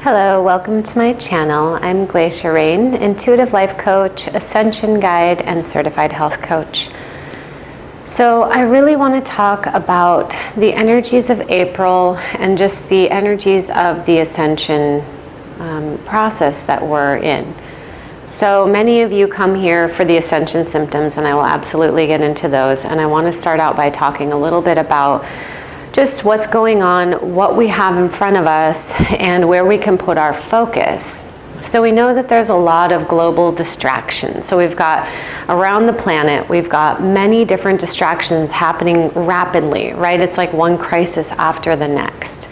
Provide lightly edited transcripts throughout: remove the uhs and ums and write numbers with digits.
Hello, welcome to my channel. I'm Glacia, intuitive life coach, Ascension guide, and certified health coach. So I really want to talk about the energies of April and just the energies of the Ascension process that we're in. So many of you come here for the Ascension symptoms, and I will absolutely get into those. And I want to start out by talking a little bit about just what's going on, what we have in front of us, and where we can put our focus. So we know that there's a lot of global distractions. So we've got around the planet, we've got many different distractions happening rapidly, right? It's like one crisis after the next.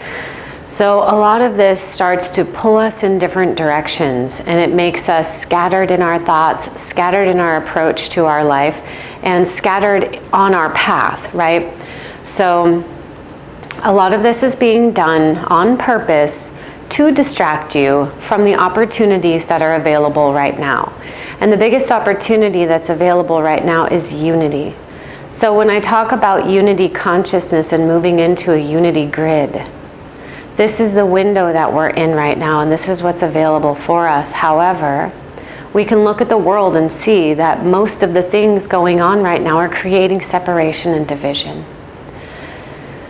So a lot of this starts to pull us in different directions, and it makes us scattered in our thoughts, scattered in our approach to our life, and scattered on our path, right? So a lot of this is being done on purpose to distract you from the opportunities that are available right now. And the biggest opportunity that's available right now is unity. So when I talk about unity consciousness and moving into a unity grid, this is the window that we're in right now, and this is what's available for us. However, we can look at the world and see that most of the things going on right now are creating separation and division.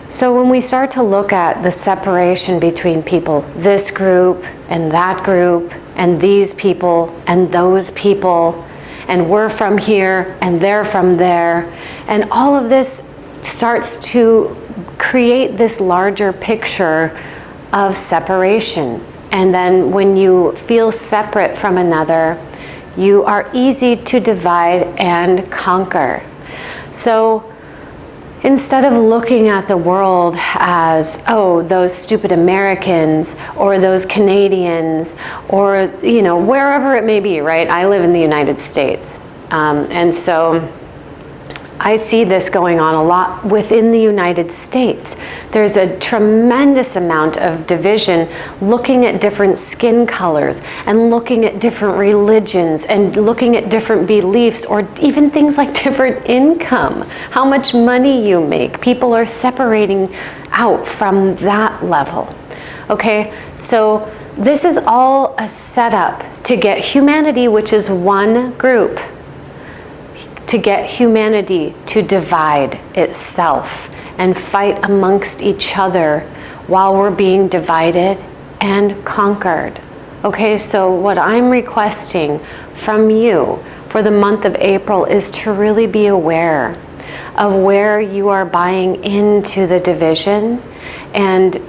So when we start to look at the separation between people, this group and that group, and these people and those people, and we're from here and they're from there, and all of this starts to create this larger picture of separation. And then when you feel separate from another, you are easy to divide and conquer. So instead of looking at the world as, oh, those stupid Americans or those Canadians or, you know, wherever it may be, right? I live in the United States. And so I see this going on a lot within the United States. There's a tremendous amount of division looking at different skin colors and looking at different religions and looking at different beliefs or even things like different income, how much money you make. People are separating out from that level. Okay, so this is all a setup to get humanity, which is one group, to get humanity to divide itself and fight amongst each other while we're being divided and conquered. Okay, so what I'm requesting from you for the month of April is to really be aware of where you are buying into the division and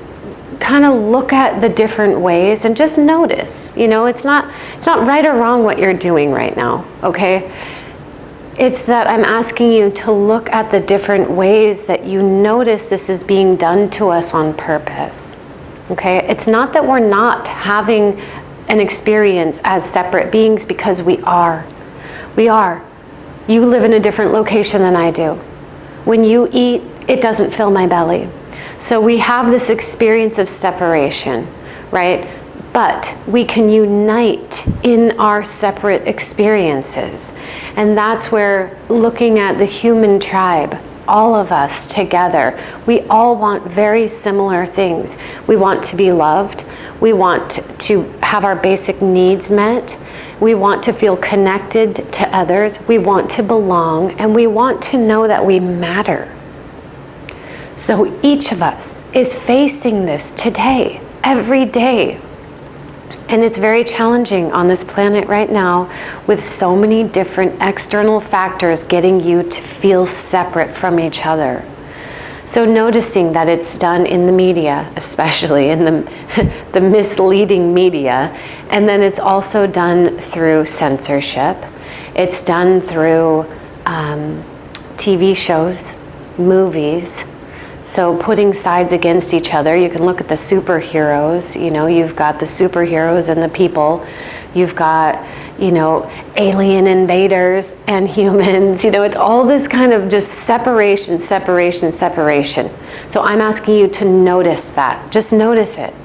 kind of look at the different ways and just notice. You know, it's not right or wrong what you're doing right now, okay? It's that I'm asking you to look at the different ways that you notice this is being done to us on purpose. Okay? It's not that we're not having an experience as separate beings, because we are. We are. You live in a different location than I do. When you eat, it doesn't fill my belly. So we have this experience of separation, right? But we can unite in our separate experiences. And that's where, looking at the human tribe, all of us together, we all want very similar things. We want to be loved. We want to have our basic needs met. We want to feel connected to others. We want to belong, and we want to know that we matter. So each of us is facing this today, every day. And it's very challenging on this planet right now with so many different external factors getting you to feel separate from each other. So noticing that it's done in the media, especially in the misleading media, and then it's also done through censorship. It's done through TV shows, movies. So putting sides against each other. You can look at the superheroes, you know, you've got the superheroes and the people. You've got, you know, alien invaders and humans. You know, it's all this kind of just separation, separation, separation. So I'm asking you to notice that. Just notice it.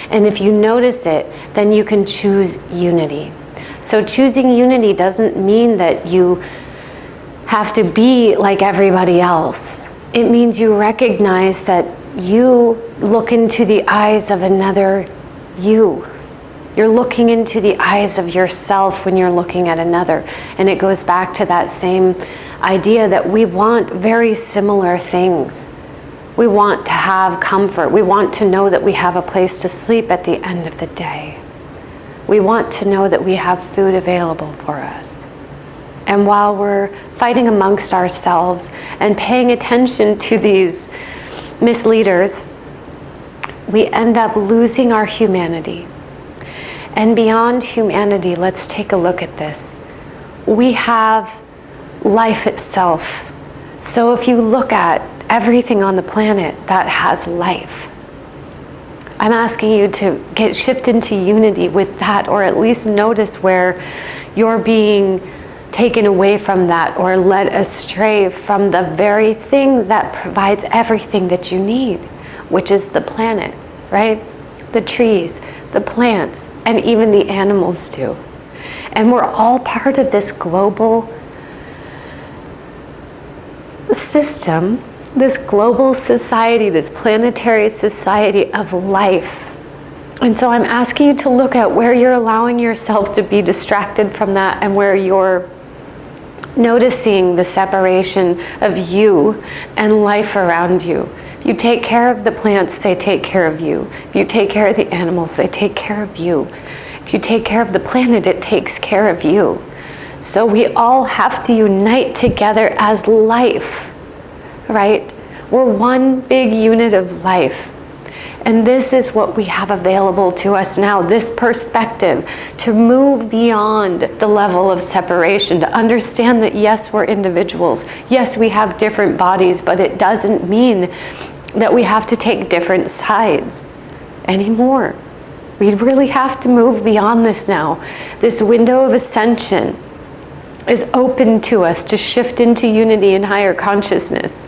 And if you notice it, then you can choose unity. So choosing unity doesn't mean that you have to be like everybody else. It means you recognize that you look into the eyes of another you. You're looking into the eyes of yourself when you're looking at another. And it goes back to that same idea that we want very similar things. We want to have comfort. We want to know that we have a place to sleep at the end of the day. We want to know that we have food available for us. And while we're fighting amongst ourselves and paying attention to these misleaders, we end up losing our humanity. And beyond humanity, let's take a look at this. We have life itself. So if you look at everything on the planet that has life, I'm asking you to shift into unity with that, or at least notice where you're being taken away from that or led astray from the very thing that provides everything that you need, which is the planet, right? The trees, the plants, and even the animals too. And we're all part of this global system, this global society, this planetary society of life. And so I'm asking you to look at where you're allowing yourself to be distracted from that, and where you're noticing the separation of you and life around you. If you take care of the plants, they take care of you. If you take care of the animals, they take care of you. If you take care of the planet, it takes care of you. So we all have to unite together as life, right? We're one big unit of life. And this is what we have available to us now, this perspective, to move beyond the level of separation, to understand that yes, we're individuals. Yes, we have different bodies, but it doesn't mean that we have to take different sides anymore. We really have to move beyond this now. This window of ascension is open to us to shift into unity and higher consciousness.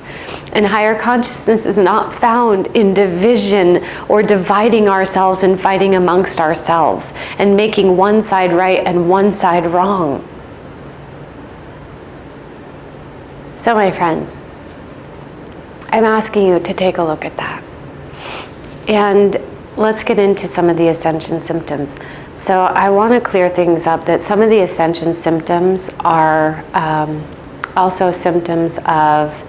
And higher consciousness is not found in division or dividing ourselves and fighting amongst ourselves and making one side right and one side wrong. So my friends, I'm asking you to take a look at that. And let's get into some of the ascension symptoms. So I want to clear things up that some of the ascension symptoms are also symptoms of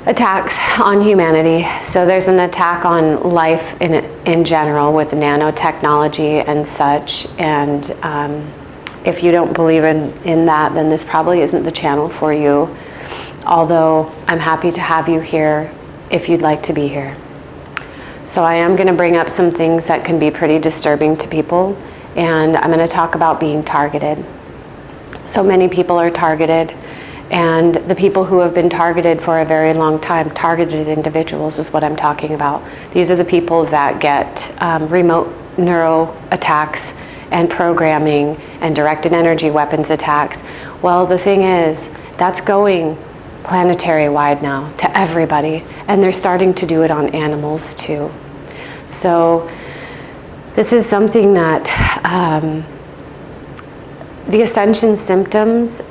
attacks on humanity. So there's an attack on life in general with nanotechnology and such. And if you don't believe in that, then this probably isn't the channel for you. Although I'm happy to have you here if you'd like to be here. So I am going to bring up some things that can be pretty disturbing to people, and I'm going to talk about being targeted. So many people are targeted, and the people who have been targeted for a very long time, targeted individuals is what I'm talking about. These are the people that get remote neuro attacks and programming and directed energy weapons attacks. Well, the thing is, that's going planetary wide now to everybody, and they're starting to do it on animals too. So this is something that the ascension symptoms,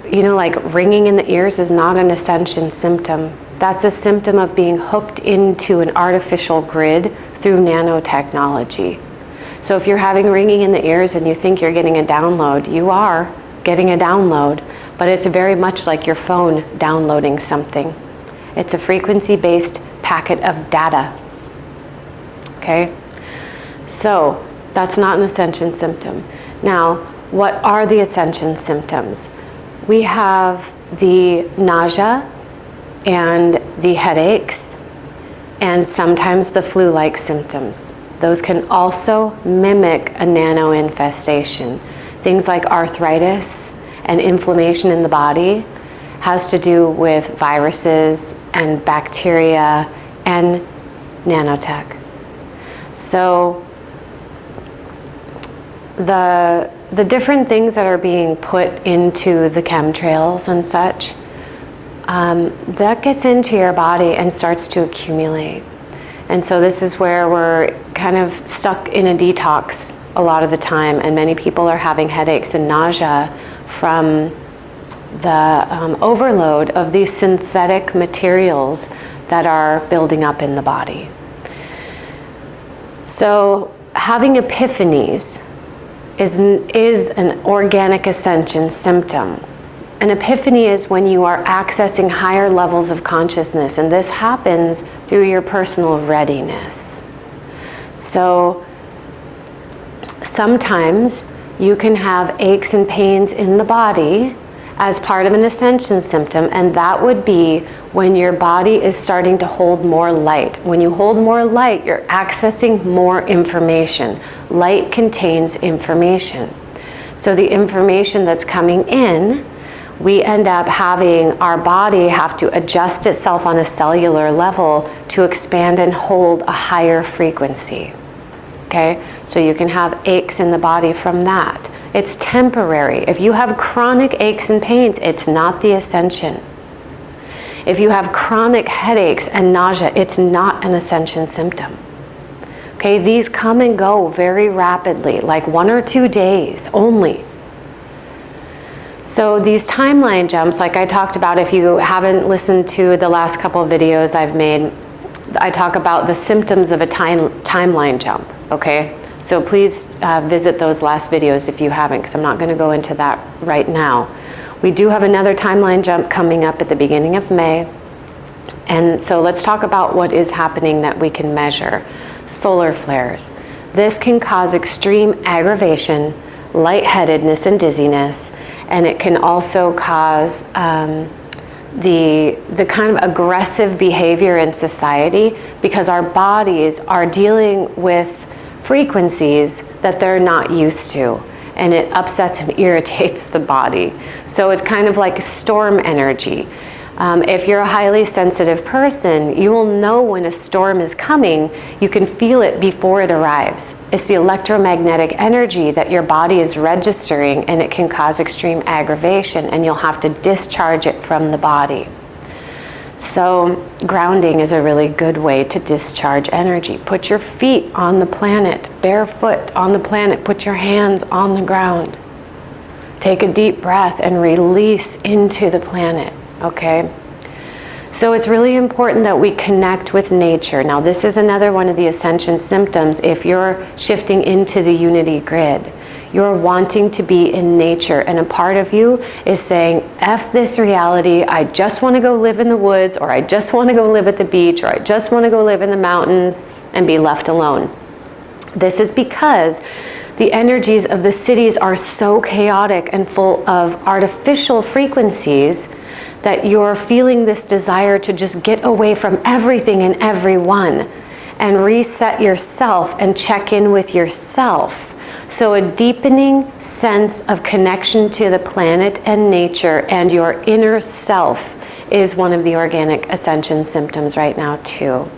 you know, like ringing in the ears is not an ascension symptom. That's a symptom of being hooked into an artificial grid through nanotechnology. So if you're having ringing in the ears and you think you're getting a download, you are getting a download. But it's very much like your phone downloading something. It's a frequency-based packet of data. Okay? So that's not an ascension symptom. Now, what are the ascension symptoms? We have the nausea and the headaches and sometimes the flu-like symptoms. Those can also mimic a nano infestation. Things like arthritis and inflammation in the body has to do with viruses and bacteria and nanotech. So the different things that are being put into the chemtrails and such, that gets into your body and starts to accumulate. And so this is where we're kind of stuck in a detox a lot of the time, and many people are having headaches and nausea from the overload of these synthetic materials that are building up in the body. So having epiphanies is an organic ascension symptom. An epiphany is when you are accessing higher levels of consciousness, and this happens through your personal readiness. So sometimes you can have aches and pains in the body as part of an ascension symptom, and that would be when your body is starting to hold more light. When you hold more light, you're accessing more information. Light contains information. So the information that's coming in, we end up having our body have to adjust itself on a cellular level to expand and hold a higher frequency. Okay? So you can have aches in the body from that. It's temporary. If you have chronic aches and pains, it's not the ascension. If you have chronic headaches and nausea, it's not an ascension symptom. Okay, these come and go very rapidly, like 1 or 2 days only. So these timeline jumps, like I talked about, if you haven't listened to the last couple of videos I've made, I talk about the symptoms of a timeline jump, okay? So please visit those last videos if you haven't, because I'm not going to go into that right now. We do have another timeline jump coming up at the beginning of May. And so let's talk about what is happening that we can measure. Solar flares. This can cause extreme aggravation, lightheadedness and dizziness, and it can also cause the kind of aggressive behavior in society, because our bodies are dealing with frequencies that they're not used to, and it upsets and irritates the body. So it's kind of like storm energy. If you're a highly sensitive person, you will know when a storm is coming. You can feel it before it arrives. It's the electromagnetic energy that your body is registering, and it can cause extreme aggravation, and you'll have to discharge it from the body. So grounding is a really good way to discharge energy. Put your feet on the planet, barefoot on the planet. Put your hands on the ground. Take a deep breath and release into the planet, okay? So it's really important that we connect with nature. Now, this is another one of the ascension symptoms. If you're shifting into the unity grid, you're wanting to be in nature, and a part of you is saying, F this reality, I just want to go live in the woods, or I just want to go live at the beach, or I just want to go live in the mountains and be left alone. This is because the energies of the cities are so chaotic and full of artificial frequencies that you're feeling this desire to just get away from everything and everyone and reset yourself and check in with yourself. So a deepening sense of connection to the planet and nature and your inner self is one of the organic ascension symptoms right now too.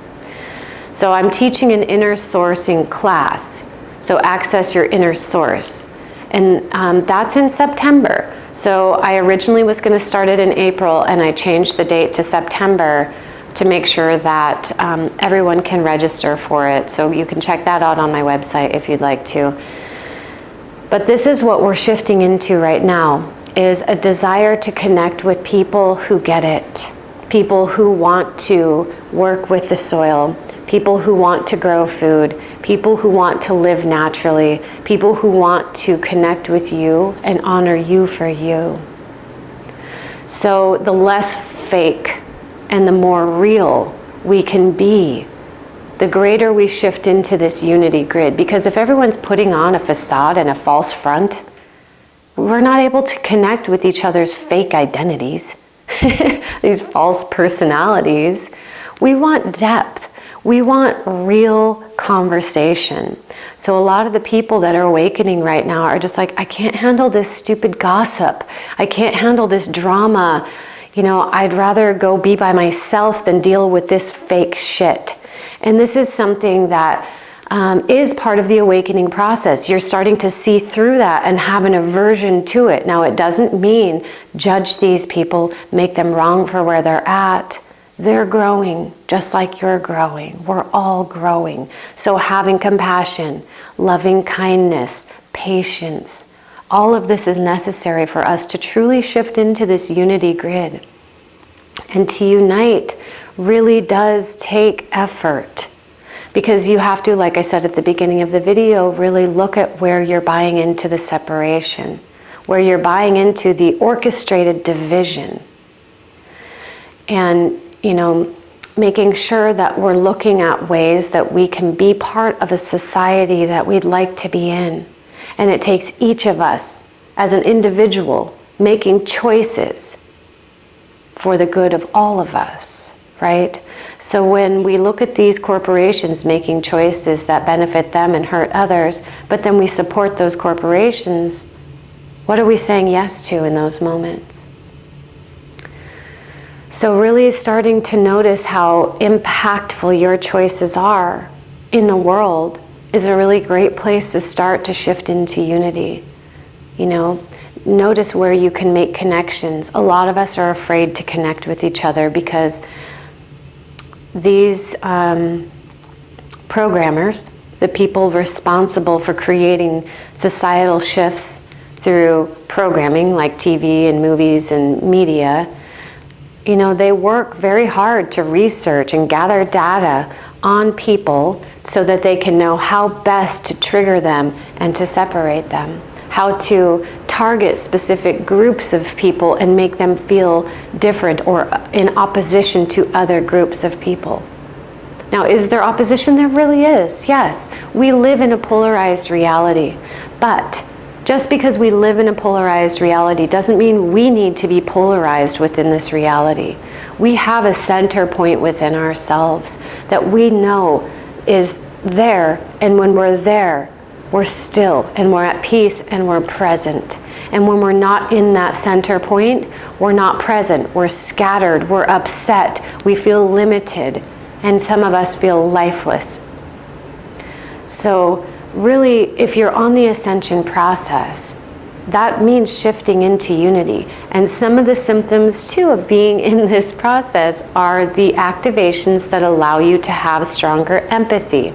So I'm teaching an inner sourcing class. So access your inner source. And that's in September. So I originally was going to start it in April, and I changed the date to September to make sure that everyone can register for it. So you can check that out on my website if you'd like to. But this is what we're shifting into right now, is a desire to connect with people who get it, people who want to work with the soil, people who want to grow food, people who want to live naturally, people who want to connect with you and honor you for you. So the less fake and the more real we can be, the greater we shift into this unity grid. Because if everyone's putting on a facade and a false front, we're not able to connect with each other's fake identities, these false personalities. We want depth. We want real conversation. So a lot of the people that are awakening right now are just like, I can't handle this stupid gossip. I can't handle this drama. You know, I'd rather go be by myself than deal with this fake shit. And this is something that is part of the awakening process. You're starting to see through that and have an aversion to it. Now, it doesn't mean judge these people, make them wrong for where they're at. They're growing just like you're growing. We're all growing. So having compassion, loving kindness, patience, all of this is necessary for us to truly shift into this unity grid. And to unite really does take effort, Because you have to, like I said at the beginning of the video, really look at where you're buying into the separation, where you're buying into the orchestrated division. And, making sure that we're looking at ways that we can be part of a society that we'd like to be in. And it takes each of us as an individual making choices for the good of all of us, right? So when we look at these corporations making choices that benefit them and hurt others, but then we support those corporations, what are we saying yes to in those moments? So really starting to notice how impactful your choices are in the world is a really great place to start to shift into unity. Notice where you can make connections. A lot of us are afraid to connect with each other because these programmers, the people responsible for creating societal shifts through programming like TV and movies and media, they work very hard to research and gather data on people so that they can know how best to trigger them and to separate them, how to target specific groups of people and make them feel different or in opposition to other groups of people. Now, is there opposition? There really is, yes. We live in a polarized reality, but just because we live in a polarized reality doesn't mean we need to be polarized within this reality. We have a center point within ourselves that we know is there, and when we're there, we're still, and we're at peace, and we're present. And when we're not in that center point, we're not present, we're scattered, we're upset, we feel limited, and some of us feel lifeless. So really, if you're on the ascension process, that means shifting into unity. And some of the symptoms, too, of being in this process are the activations that allow you to have stronger empathy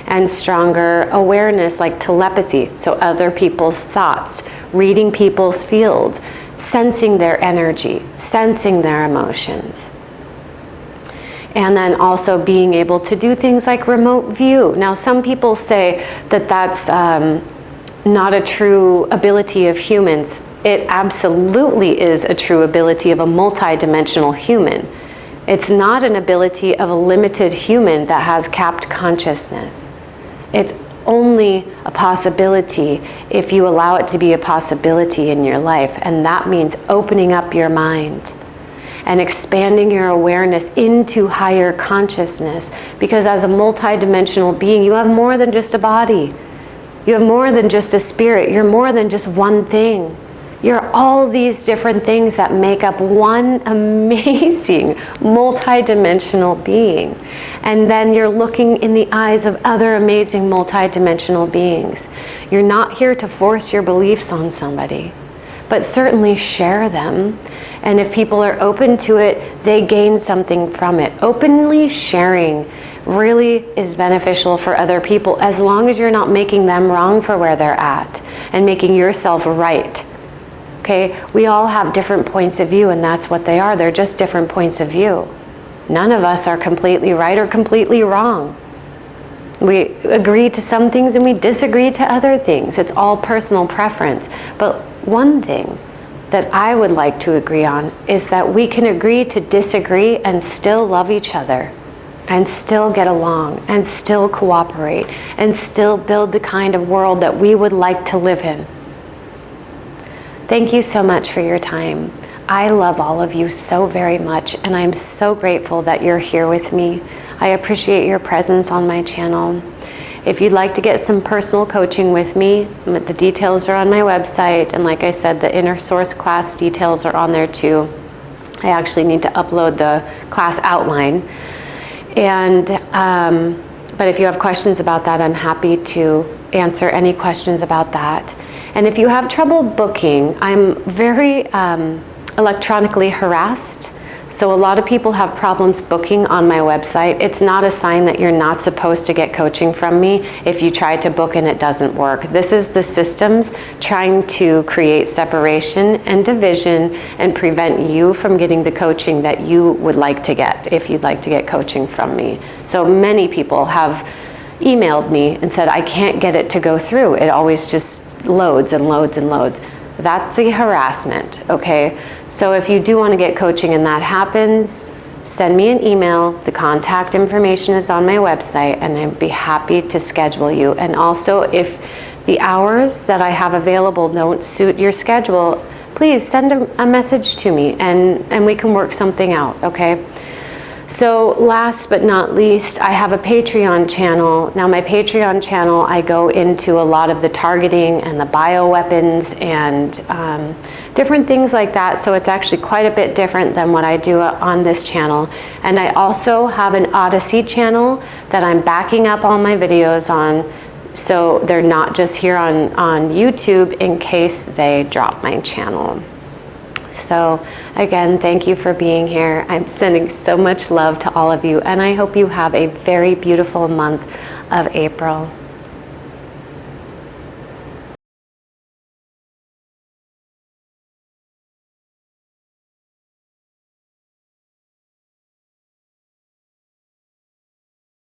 and stronger awareness, like telepathy, so other people's thoughts, reading people's fields, sensing their energy, sensing their emotions. And then also being able to do things like remote view. Now, some people say that that's not a true ability of humans. It absolutely is a true ability of a multidimensional human. It's not an ability of a limited human that has capped consciousness. It's only a possibility if you allow it to be a possibility in your life. And that means opening up your mind and expanding your awareness into higher consciousness. Because as a multidimensional being, you have more than just a body. You have more than just a spirit. You're more than just one thing. You're all these different things that make up one amazing multidimensional being. And then you're looking in the eyes of other amazing multidimensional beings. You're not here to force your beliefs on somebody, but certainly share them. And if people are open to it, they gain something from it. Openly sharing really is beneficial for other people as long as you're not making them wrong for where they're at and making yourself right. Okay, we all have different points of view, and that's what they are. They're just different points of view. None of us are completely right or completely wrong. We agree to some things and we disagree to other things. It's all personal preference. But one thing that I would like to agree on is that we can agree to disagree and still love each other, and still get along, and still cooperate, and still build the kind of world that we would like to live in. Thank you so much for your time. I love all of you so very much, and I'm so grateful that you're here with me. I appreciate your presence on my channel. If you'd like to get some personal coaching with me, the details are on my website, and like I said, the Inner Source class details are on there too. I actually need to upload the class outline. But if you have questions about that, I'm happy to answer any questions about that. And if you have trouble booking, I'm very electronically harassed. So a lot of people have problems booking on my website. It's not a sign that you're not supposed to get coaching from me if you try to book and it doesn't work. This is the systems trying to create separation and division and prevent you from getting the coaching that you would like to get if you'd like to get coaching from me. So many people have emailed me and said, I can't get it to go through. It always just loads and loads and loads. That's the harassment, okay? So if you do want to get coaching and that happens, send me an email. The contact information is on my website, and I'd be happy to schedule you. And also, if the hours that I have available don't suit your schedule, please send a message to me, and we can work something out, okay? So last but not least, I have a Patreon channel. Now my Patreon channel, I go into a lot of the targeting and the bioweapons and different things like that. So it's actually quite a bit different than what I do on this channel. And I also have an Odyssey channel that I'm backing up all my videos on. So they're not just here on YouTube in case they drop my channel. So again, thank you for being here. I'm sending so much love to all of you, and I hope you have a very beautiful month of April.